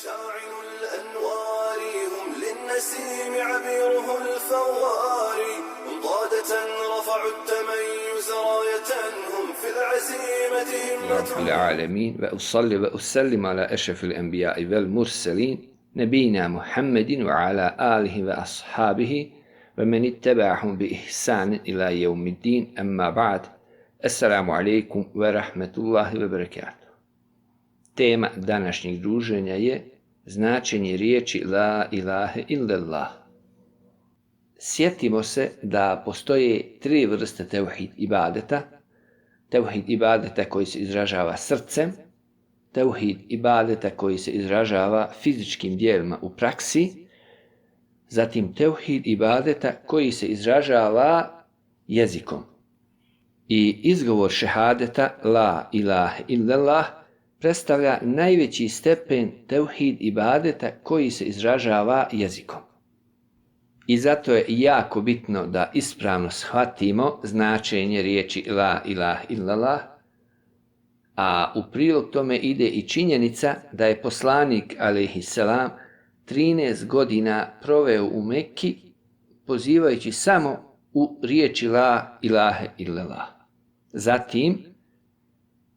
مشاعل الأنوار هم للنسيم عبيره الفوار هم ضادة رفعوا التميز راية هم في العزيمة رب العالمين وأصلي وأسلم على أشرف الأنبياء والمرسلين نبينا محمد وعلى آله وأصحابه ومن اتبعهم بإحسان إلى يوم الدين أما بعد السلام عليكم ورحمة الله وبركاته. Tema današnjeg druženja je značenje riječi La ilaha illallah. Sjetimo se da postoje tri vrste tevhid ibadeta. Tevhid ibadeta koji se izražava srcem, tevhid ibadeta koji se izražava fizičkim dijelima u praksi, zatim tevhid ibadeta koji se izražava jezikom. I izgovor šehadeta La ilaha illallah predstavlja najveći stepen tevhid ibadeta koji se izražava jezikom. I zato je jako bitno da ispravno shvatimo značenje riječi La ilaha illallah, a u prilog tome ide i činjenica da je poslanik alejhiselam 13 godina proveo u Mekki pozivajući samo u riječi La ilaha illallah. Zatim,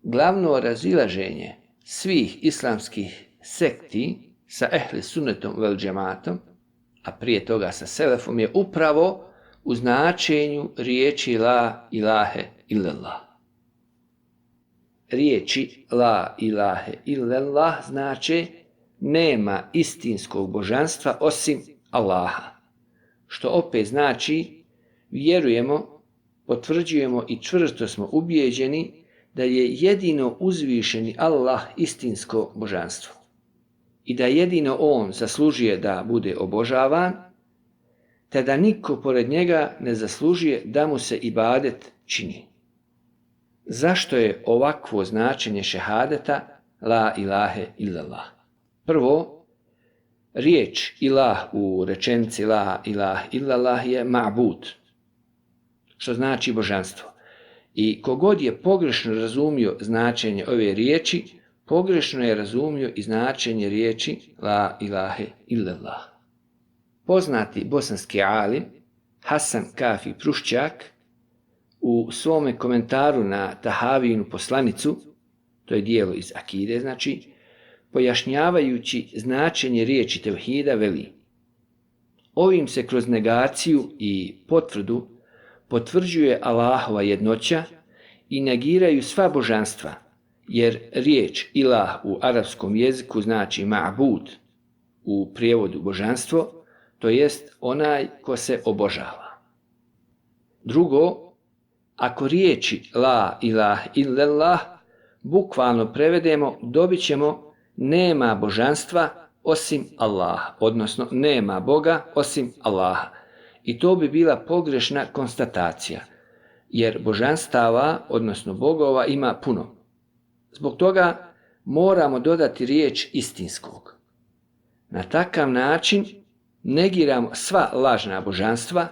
glavno razilaženje svih islamskih sekti sa ehli sunnetom vel džematom, a prije toga sa selefom, je upravo u značenju riječi La ilaha illallah. Riječi La ilaha illallah znače nema istinskog božanstva osim Allaha, što opet znači vjerujemo, potvrđujemo i čvrsto smo ubijeđeni da je jedino uzvišeni Allah istinsko božanstvo i da jedino On zaslužuje da bude obožavan, te da niko pored njega ne zaslužuje da mu se ibadet čini. Zašto je ovakvo značenje šehadeta La ilaha illallah? Prvo, riječ ilah u rečenici La ilaha illallah je ma'bud, što znači božanstvo. I kogod je pogrešno razumio značenje ove riječi, pogrešno je razumio i značenje riječi La ilaha illallah. Poznati bosanski alim Hasan Kafi Prušćak u svome komentaru na Tahavijinu poslanicu, to je dijelo iz akide, znači, pojašnjavajući značenje riječi tevhida veli: ovim se kroz negaciju i potvrdu potvrđuje Allahova jednoća i negiraju sva božanstva, jer riječ ilah u arapskom jeziku znači ma'bud, u prijevodu božanstvo, to jest onaj ko se obožava. Drugo, ako riječi La ilaha illallah bukvalno prevedemo, dobit ćemo nema božanstva osim Allaha, odnosno nema Boga osim Allaha. I to bi bila pogrešna konstatacija, jer božanstava, odnosno bogova, ima puno. Zbog toga moramo dodati riječ istinskog. Na takav način negiramo sva lažna božanstva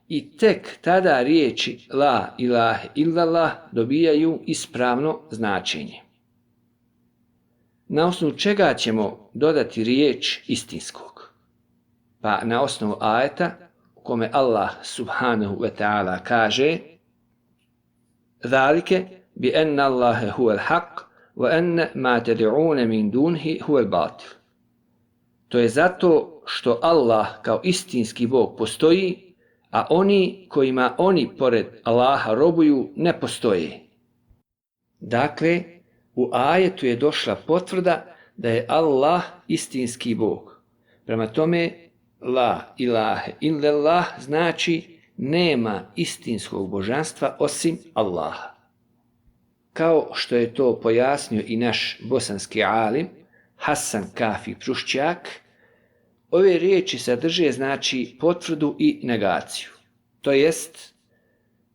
i tek tada riječi La ilaha illallah dobijaju ispravno značenje. Na osnovu čega ćemo dodati riječ istinskog? Pa na osnovu ajeta kome Allah subhanahu wa ta'ala kaže: Zalike bi enna Allahe huvel haq wa enne ma ted'une min dunhi huvel batil. To je zato što Allah kao istinski Bog postoji, a oni kojima oni pored Allaha robuju ne postoje. Dakle, u ajetu je došla potvrda da je Allah istinski Bog. Prema tome, La ilaha illallah znači nema istinskog božanstva osim Allaha. Kao što je to pojasnio i naš bosanski alim Hasan Kafi Prušćak, ove riječi sadrže znači potvrdu i negaciju. To jest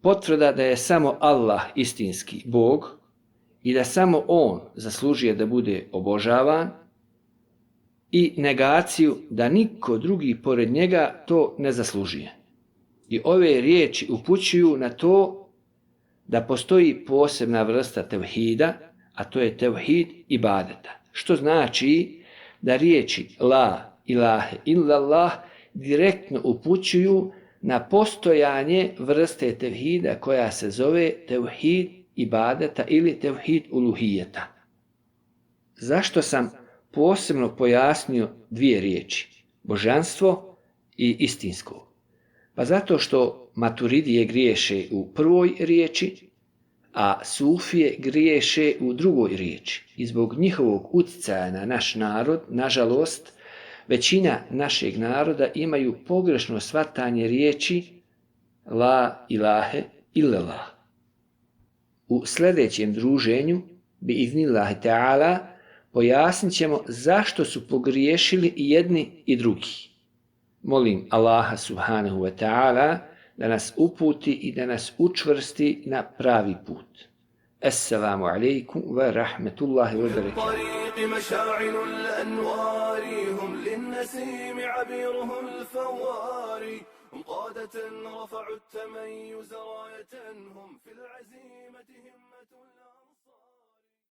potvrda da je samo Allah istinski Bog i da samo On zaslužuje da bude obožavan, i negaciju da niko drugi pored njega to ne zaslužuje. I ove riječi upućuju na to da postoji posebna vrsta tevhida, a to je tevhid ibadeta. Što znači da riječi la ilahe illallah direktno upućuju na postojanje vrste tevhida koja se zove tevhid ibadeta ili tevhid uluhijeta. Zašto sam posebno pojasnio dvije riječi, božanstvo i istinsko? Pa zato što maturidije griješe u prvoj riječi, a sufije griješe u drugoj riječi. I zbog njihovog utjecaja na naš narod, nažalost, većina našeg naroda imaju pogrešno shvatanje riječi la ilahe illallah. U sljedećem druženju, bi iznillahi ta'ala, pojasnit ćemo zašto su pogriješili i jedni i drugi. Molim Allaha subhanahu wa ta'ala da nas uputi i da nas učvrsti na pravi put. Assalamu alaikum wa rahmatullahi wa barakatuh. مشاعل الأنوار هم للنسيم عبيره الفوار هم قادة رفعوا التميز راية هم في العزيمة همة الأنصار.